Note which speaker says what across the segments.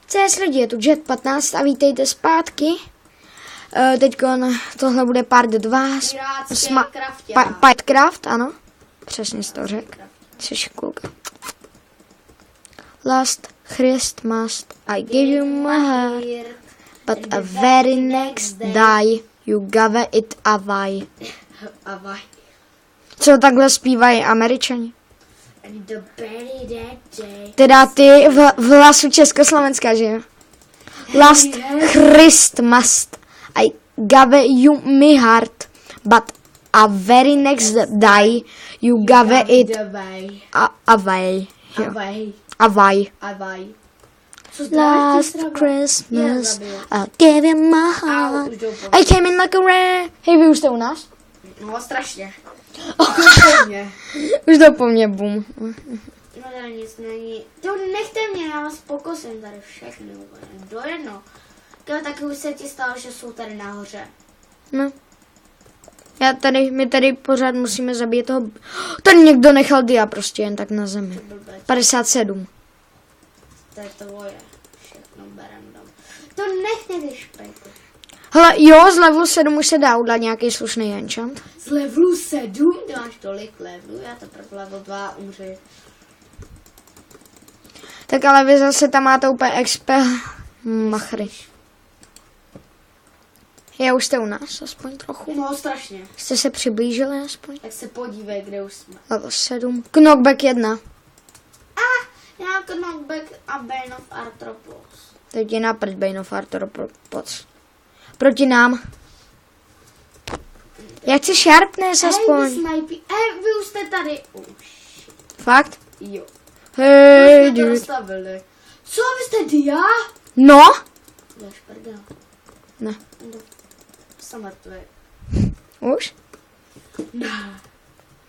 Speaker 1: CS lidi, je tu Jet 15 a vítejte zpátky. Teďko tohle bude part 2. Pidecraft, ano. Přesně jsi to řekl. Jsi škulka. Last Christmas I give you my heart, but a very next day you gave it away. Co takhle zpívají Američani? Teda ty v hlasu Československa, že jo? Last Christmas I gave you my heart, but a very next day you gave it away. Away. Last Christmas I gave you my heart. I came in like a rare. Hej, vy už jste u nás?
Speaker 2: No, strašně.
Speaker 1: Už to po mně, bum.
Speaker 2: No tady nic není. To nechte mě, já vás pokusím tady všechny úplně. Do jedno. Taky už se ti stalo, že jsou tady nahoře.
Speaker 1: No. My tady pořád musíme zabít toho. Tady někdo nechal dia prostě jen tak na zemi. 57.
Speaker 2: To je tvoje. Všechno berem dom. To nechte ty špejty.
Speaker 1: Hele, jo, z levelu 7 už se dá udělat nějaký slušný enchant.
Speaker 2: Z levelu 7? Ty máš tolik levelů, já teprve level 2 umři.
Speaker 1: Tak ale vy zase tam máte úplně XP machry. Já už jste u nás, aspoň trochu.
Speaker 2: No, strašně.
Speaker 1: Jste se přiblížili aspoň?
Speaker 2: Tak se podívej, kde už jsme.
Speaker 1: Level 7. Knockback 1.
Speaker 2: Já Knockback a Bane of Arthropods.
Speaker 1: Teď je na prd Bane of Arthropods. Proti nám. Já chci Sharpness aspoň.
Speaker 2: Vy už jste tady.
Speaker 1: Fakt?
Speaker 2: Jo.
Speaker 1: Hej, dude.
Speaker 2: Dostavili. Co, vy jste dia?
Speaker 1: No?
Speaker 2: Jdeš prdel.
Speaker 1: Ne.
Speaker 2: Jsem mrtvý.
Speaker 1: Už?
Speaker 2: Ne.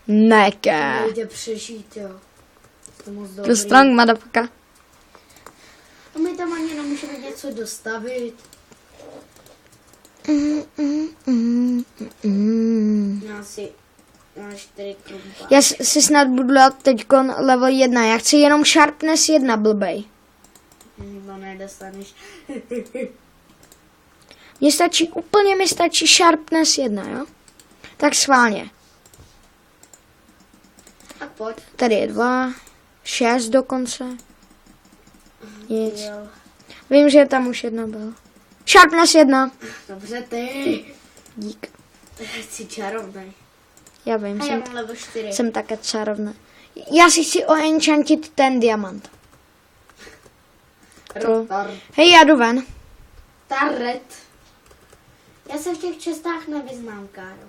Speaker 1: Neke.
Speaker 2: Nejde přežít, jo. To moc dobrý.
Speaker 1: To strong, motherfucker.
Speaker 2: A my tam ani nemůžeme něco dostavit. Já 4 krumpa.
Speaker 1: Já si snad budu dát teďkon level 1. Já chci jenom Sharpness 1, blbej.
Speaker 2: To nedostaneš.
Speaker 1: Úplně mi stačí Sharpness 1, jo? Tak schválně.
Speaker 2: A pojď.
Speaker 1: Tady je 2, 6 dokonce. Nic.
Speaker 2: Jo.
Speaker 1: Vím, že tam už jedna byla. Sharpness 1.
Speaker 2: Dobře, ty.
Speaker 1: Dík.
Speaker 2: Tak jsi čarovnej.
Speaker 1: Já vím,
Speaker 2: A já mám level 4.
Speaker 1: jsem také čarovná. Já si chci oenchantit ten diamant. Hej, já jdu ven.
Speaker 2: Taret. Já se v těch čestách nevyznám, Káro.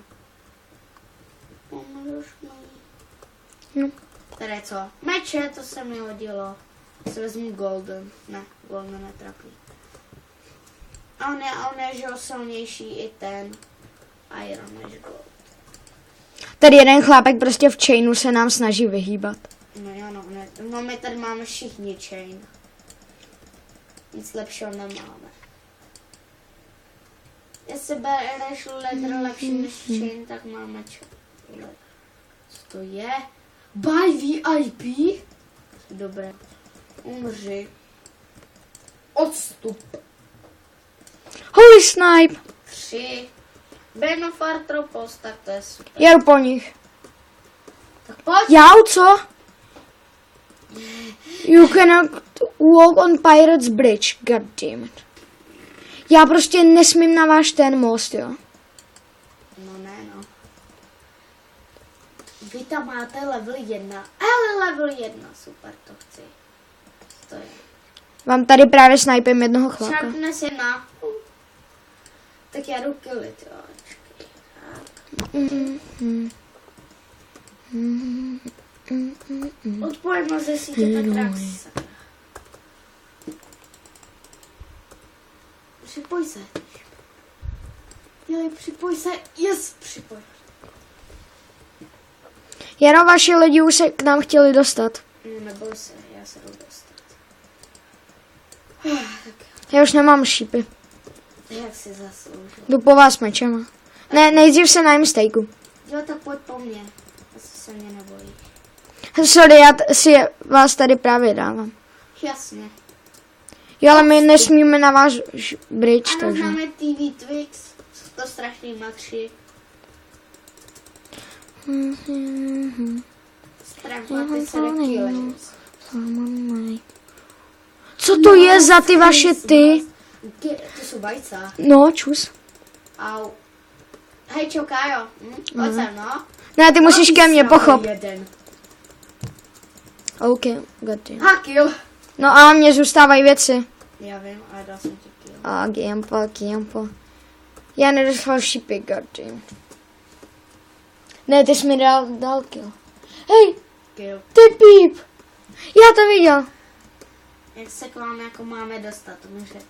Speaker 1: No.
Speaker 2: Tady co? Meče, to se mi hodilo. Si vezmu golden. Ne, golden netrapný. A on je, že silnější i ten iron než gold.
Speaker 1: Tady jeden chlápek prostě v chainu se nám snaží vyhýbat.
Speaker 2: No jo, no my tady máme všichni chain. Nic lepšího nemáme. Jestli bereš leather lepší než chain, tak máme chain. Co to je? Buy VIP? Dobré. Umři. Odstup.
Speaker 1: Holy snipe!
Speaker 2: 3. Bane of Arthropods, tak to je super.
Speaker 1: Já jdu po nich.
Speaker 2: Tak pojď.
Speaker 1: Já, co? You cannot walk on Pirate's Bridge. God damn it. Já prostě nesmím na váš ten most, jo?
Speaker 2: No ne, no. Vy tam máte level 1. Ale level 1, super, to chci. To je.
Speaker 1: Vám tady právě snipem jednoho chlapa.
Speaker 2: Sharpness 1. Tak já jdu killit, jo. Odpojím ze sítě tak praxi. Připoj se. Jeli, připoj se. Yes, připoj.
Speaker 1: Jaro, vaši lidi už se k nám chtěli dostat.
Speaker 2: Neboj se, já se jdu dostat.
Speaker 1: Já už nemám šípy.
Speaker 2: Jak si zasloužil.
Speaker 1: Jdu po vás mečema. Ne, nejdřív se najím stejku.
Speaker 2: Jo, tak pojď po mně. Asi se mě nebojí.
Speaker 1: Sorry, já si vás tady právě dávám.
Speaker 2: Jasně.
Speaker 1: Jo, ale my nesmíme na váš bridge,
Speaker 2: Ano,
Speaker 1: takže.
Speaker 2: máme TV Twix. Jsou to strašný matři. Strachmaty se Killers.
Speaker 1: Co to je za ty vaše ty?
Speaker 2: To jsou vajca.
Speaker 1: No, čus.
Speaker 2: Au. Hej, čo, Kájo. Pojď sem, no.
Speaker 1: Ne, ty musíš ke mně, pochop.
Speaker 2: Jeden.
Speaker 1: OK, got you.
Speaker 2: Ha, kill.
Speaker 1: No a mně zůstávají věci.
Speaker 2: Já vím, ale dal jsem ti kill.
Speaker 1: A Giampo. Já nedostal šípy, got you. Ne, ty jsi mi dal kill. Hej,
Speaker 2: Kill.
Speaker 1: ty píp. Já to viděl.
Speaker 2: Jak se k vám jako máme dostat, to mi řek.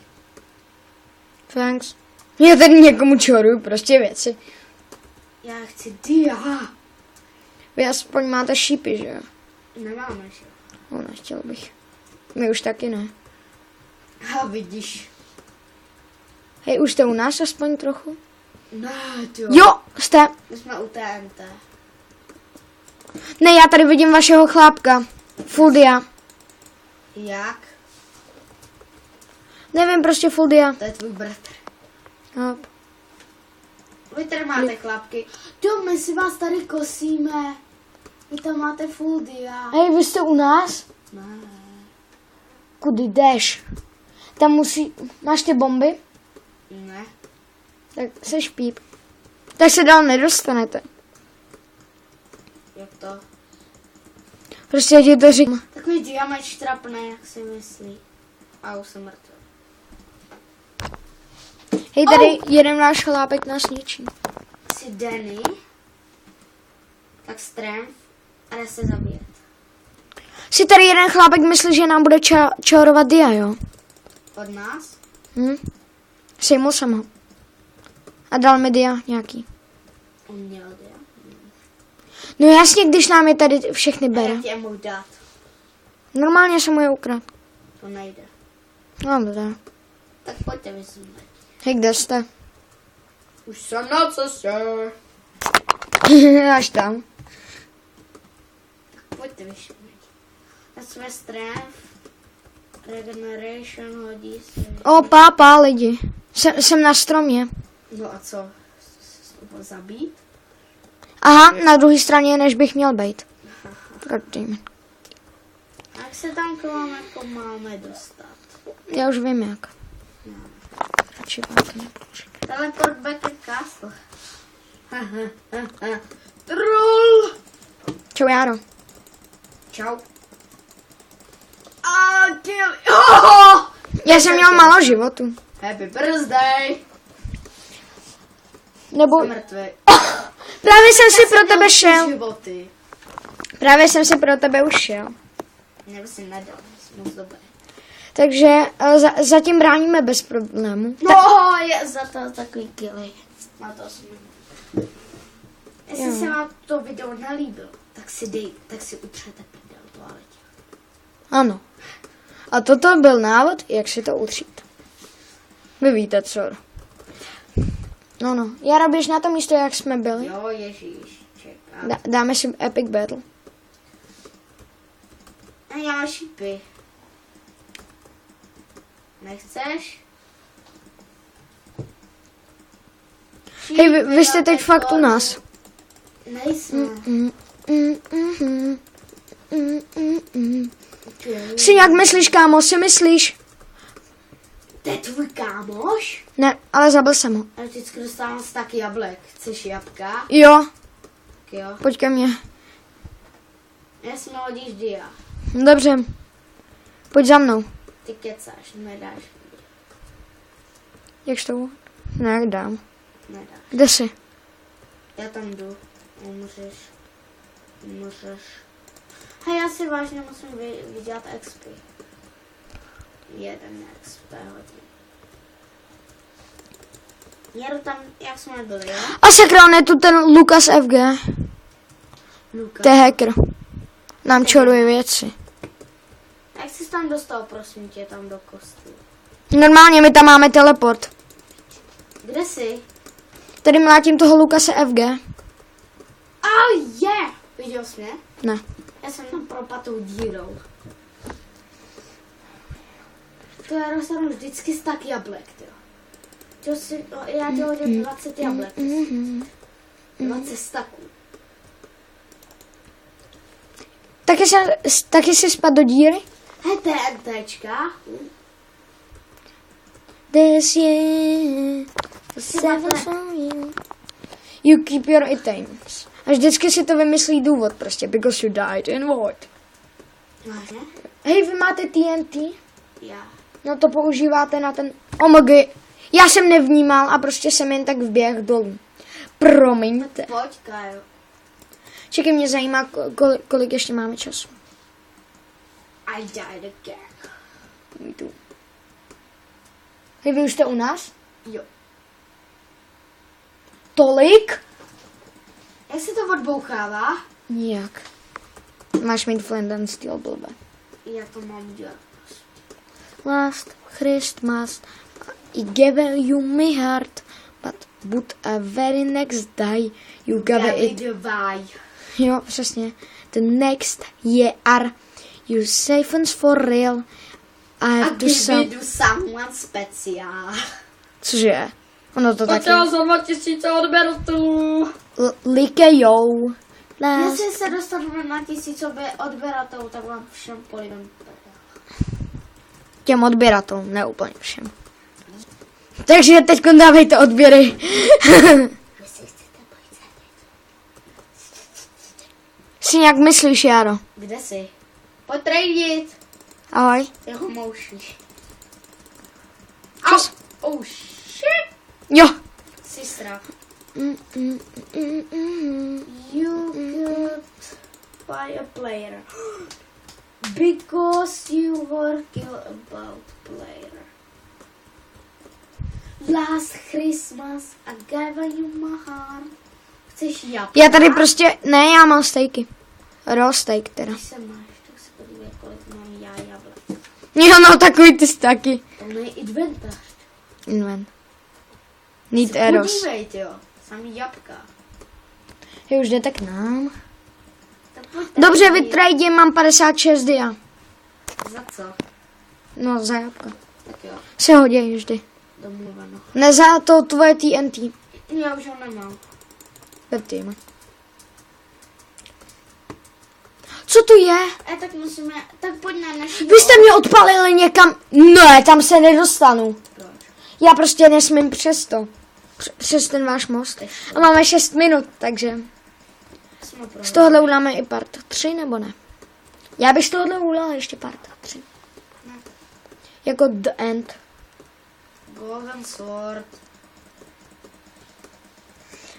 Speaker 1: Thanks. Já tady někomu čoruju prostě věci.
Speaker 2: Já chci dia.
Speaker 1: Vy aspoň máte šípy, že jo?
Speaker 2: Nemáme, že?
Speaker 1: No, nechtěl bych. My už taky ne.
Speaker 2: A vidíš.
Speaker 1: Hej, už jste u nás aspoň trochu?
Speaker 2: Ne, ty
Speaker 1: Jo, jste.
Speaker 2: My jsme u TNT.
Speaker 1: Ne, já tady vidím vašeho chlápka. Full dia.
Speaker 2: Jak?
Speaker 1: Nevím, prostě full dia.
Speaker 2: To je tvůj bratr.
Speaker 1: Hop.
Speaker 2: Vy tady máte chlapky. Jo, my si vás tady kosíme. Vy tam máte full dia.
Speaker 1: Hej, vy jste u nás?
Speaker 2: Ne.
Speaker 1: Kudy jdeš? Tam musí... Máš ty bomby?
Speaker 2: Ne.
Speaker 1: Tak seš píp. Tak se dál nedostanete.
Speaker 2: Jak to?
Speaker 1: Prostě ti to říkám.
Speaker 2: Takový diameč trapné, jak si myslí. A už jsem mrtvý.
Speaker 1: Hej, tady jeden náš chlápek nás ničí.
Speaker 2: Jsi Danny. Tak strength. A jde se zabíjet.
Speaker 1: Si tady jeden chlápek myslí, že nám bude čarovat dia, jo?
Speaker 2: Od nás?
Speaker 1: Sejmul jsem ho. A dal mi dia nějaký.
Speaker 2: On měl dia.
Speaker 1: No jasně, když nám je tady všechny
Speaker 2: A
Speaker 1: bere.
Speaker 2: jak je mohl dát?
Speaker 1: Normálně jsem mu je ukradl.
Speaker 2: To nejde.
Speaker 1: No, dobré.
Speaker 2: Tak pojďte vyzvat.
Speaker 1: Hej, kde jste?
Speaker 2: Už jsem na cestě.
Speaker 1: Až tam.
Speaker 2: Pojďte vyšumět. Na své strength. Regeneration hodí se.
Speaker 1: O, pápa, lidi. Jsem na stromě.
Speaker 2: No a co? Zabít?
Speaker 1: Aha, na druhé straně, než bych měl být. Goddammit.
Speaker 2: A jak se tam k vám jako máme dostat?
Speaker 1: Já už vím jak. Radši vám to nepoužiju.
Speaker 2: Teleport back at castle. Troll!
Speaker 1: Čau, Járo.
Speaker 2: Čau. A kill. Oh!
Speaker 1: Já jsem měl málo životu.
Speaker 2: Happy birthday!
Speaker 1: Nebo
Speaker 2: Jsem mrtvý.
Speaker 1: právě jsem si pro tebe šel.
Speaker 2: Životy.
Speaker 1: Právě jsem si pro tebe už šel.
Speaker 2: Nebo si nedal, jsi moc dobrý.
Speaker 1: Takže zatím bráníme bez problému.
Speaker 2: No, je za to takový killy. Má to 8 minut. Jestli se vám to video nelíbilo, tak si utřete prdel v toaletě.
Speaker 1: Ano. A toto byl návod, jak si to utřít. Vy víte co. No. Jara, běž na to místo, jak jsme byli.
Speaker 2: Jo, ježíš, čekám.
Speaker 1: Dáme si epic battle.
Speaker 2: A já mám šípy. Nechceš?
Speaker 1: Hej, vy jste teď fakt u nás.
Speaker 2: Nejsme.
Speaker 1: Si jak myslíš, kámo, si myslíš?
Speaker 2: To je tvůj kámoš?
Speaker 1: Ne, ale zabil jsem ho.
Speaker 2: A vždycky dostávám z taky jablek. Chceš jabka?
Speaker 1: Jo,
Speaker 2: Tak jo.
Speaker 1: pojď ke mně.
Speaker 2: Jestli mi hodíš dia.
Speaker 1: Dobře. Pojď za mnou.
Speaker 2: Ty kecáš, nedáš.
Speaker 1: Jak to? Ne, dám.
Speaker 2: Nedáš.
Speaker 1: Kde jsi?
Speaker 2: Já tam jdu. Umřeš. Hej, já si vážně musím vydělat XP. Jeden XP hodně. Jedu tam, jak jsme byli, jo?
Speaker 1: A sakra, on je tu ten Lukas FG.
Speaker 2: Luka.
Speaker 1: To je hacker. Nám čoruje věci.
Speaker 2: Jak jsi tam dostal, prosím tě, tam do kostů?
Speaker 1: Normálně my tam máme teleport.
Speaker 2: Kde jsi?
Speaker 1: Tady mlátím toho Lukase FG.
Speaker 2: Yeah! Viděl jsi mě?
Speaker 1: Ne.
Speaker 2: Já jsem tam propatou dírou. to já dostanu vždycky stack jablek, jo. Já ti hodím 20 jablek. 20 staků.
Speaker 1: Taky si spad do díry?
Speaker 2: Hej, TNTčka.
Speaker 1: This year, seven from you. You keep your items. A vždycky si to vymyslí důvod prostě, because you died in what?
Speaker 2: Máš, ne?
Speaker 1: Hej, vy máte TNT?
Speaker 2: Já.
Speaker 1: No to používáte na ten... OMG. Já jsem nevnímal a prostě jsem jen tak vběh dolů. Promiňte.
Speaker 2: Pojď, Kajo.
Speaker 1: Čekaj, mě zajímá, kolik ještě máme času.
Speaker 2: I died again.
Speaker 1: Me too. Hej, vy už jste u nás?
Speaker 2: Jo.
Speaker 1: Tolik?
Speaker 2: Jak se to odbouchává?
Speaker 1: Nijak. Máš mít flint and steel, blbe.
Speaker 2: Já to mám dělat.
Speaker 1: Last Christmas I gave you my heart, but a very next day you gave it.
Speaker 2: Goodbye.
Speaker 1: Jo, přesně. The next year you savings for real. I have to
Speaker 2: do someone special.
Speaker 1: Cože? Ono to taky.
Speaker 2: za 2000 odberu tu.
Speaker 1: Likejou.
Speaker 2: Jestli se dostanu na 1000 odběratelů, tak vám všem polivem.
Speaker 1: Těm odběratelům, ne úplně všem. Takže teď dávejte odběry.
Speaker 2: Jestli chcete pojít za
Speaker 1: Si nějak myslíš, Jaro?
Speaker 2: Kde jsi? Pojď tradit.
Speaker 1: Ahoj.
Speaker 2: Jeho mouši.
Speaker 1: Čus.
Speaker 2: Oh shit.
Speaker 1: Jo.
Speaker 2: Jsi strach.
Speaker 1: Mm.
Speaker 2: You could buy a player. Because you were killed about player. Last Christmas I gave you my heart. Chceš jabka?
Speaker 1: Já tady prostě, ne, já mám stejky. Raw steak teda.
Speaker 2: Když se máš, tak se podívej, kolik mám já jablek.
Speaker 1: Jo, no takový ty staky.
Speaker 2: To je inventář.
Speaker 1: Invent. Need arrows.
Speaker 2: Podívej, jo. Samý jabka.
Speaker 1: Je už jdete k nám.
Speaker 2: Tak pojď
Speaker 1: Dobře,
Speaker 2: tady.
Speaker 1: vytrajdě, mám 56 dia.
Speaker 2: Za co?
Speaker 1: No, za jabka.
Speaker 2: Tak jo,
Speaker 1: Se hodí vždy.
Speaker 2: domluveno.
Speaker 1: Ne za to tvoje TNT.
Speaker 2: Já už ho nemám.
Speaker 1: Petým. Co tu je?
Speaker 2: Tak musíme, tak pojď na naši...
Speaker 1: Vy jste mě odpalili někam. Ne, tam se nedostanu.
Speaker 2: Proč?
Speaker 1: Já prostě nesmím přes to. Přes ten váš most. A máme 6 minut, takže
Speaker 2: Jsme pro...
Speaker 1: z tohohle uděláme i part 3, nebo ne? Já bych z tohohle udělala ještě part 3.
Speaker 2: Ne.
Speaker 1: Jako the end.
Speaker 2: Golden Sword.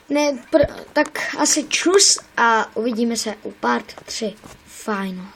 Speaker 1: Ne, tak asi čus a uvidíme se u part 3. Final.